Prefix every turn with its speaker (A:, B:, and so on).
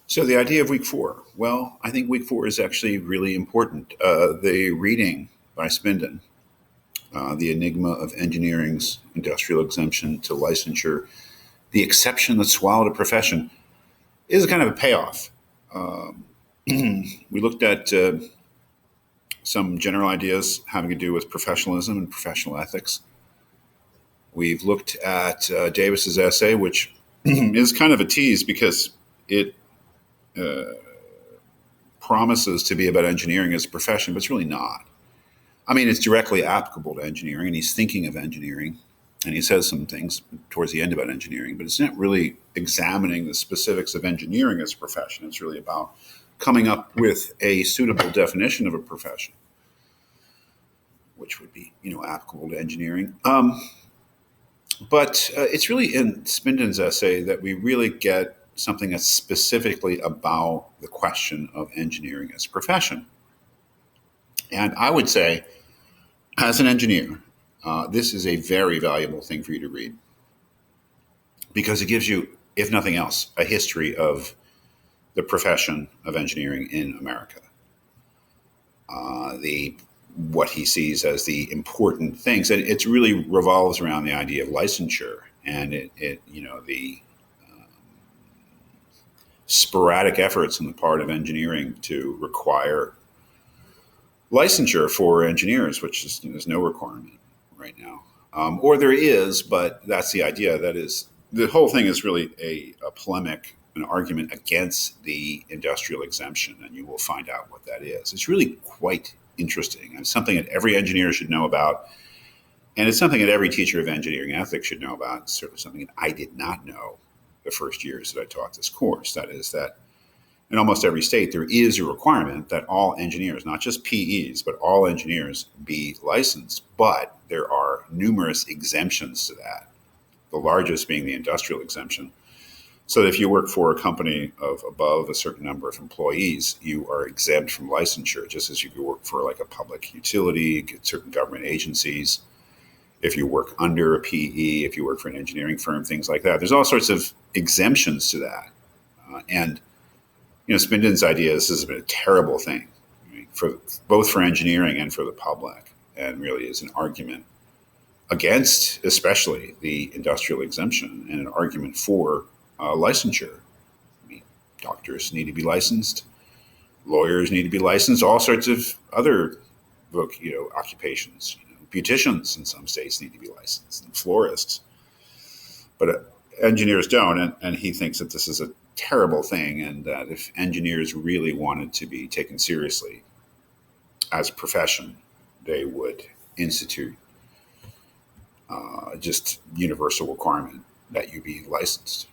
A: So the idea of week four. Well, I think week four is actually really important. The reading by Spindon, The Enigma of Engineering's Industrial Exemption to Licensure, the exception that swallowed a profession, is kind of a payoff. Um, we looked at some general ideas having to do with professionalism and professional ethics. We've looked at Davis's essay, which is kind of a tease because it uh, promises to be about engineering as a profession, but it's really not. I mean, it's directly applicable to engineering, and he's thinking of engineering, and he says some things towards the end about engineering, but it's not really examining the specifics of engineering as a profession. It's really about coming up with a suitable definition of a profession, which would be, applicable to engineering. But it's really in Spindon's essay that we really get something that's specifically about the question of engineering as a profession. And I would say, as an engineer, this is a very valuable thing for you to read because it gives you, if nothing else, a history of the profession of engineering in America. The what he sees as the important things, and it really revolves around the idea of licensure and the sporadic efforts on the part of engineering to require licensure for engineers, which is there's no requirement right now, or there is, but that's the idea. That is, the whole thing is really a polemic, an argument against the industrial exemption, and you will find out what that is. It's really quite interesting, and something that every engineer should know about, and it's something that every teacher of engineering ethics should know about. It's certainly something that I did not know the first years that I taught this course. That is that in almost every state, there is a requirement that all engineers, not just PEs, but all engineers be licensed. But there are numerous exemptions to that, the largest being the industrial exemption. So that if you work for a company of above a certain number of employees, you are exempt from licensure, just as you could work for like a public utility, certain government agencies. If you work under a PE, if you work for an engineering firm, things like that. There's all sorts of exemptions to that. And Spindon's idea, this has been a terrible thing, right, for both for engineering and for the public, and really is an argument against, especially the industrial exemption, and an argument for licensure. I mean, doctors need to be licensed, lawyers need to be licensed, all sorts of other occupations. Beauticians in some states need to be licensed, and florists, but engineers don't. And he thinks that this is a terrible thing, and that if engineers really wanted to be taken seriously as a profession, they would institute just universal requirement that you be licensed.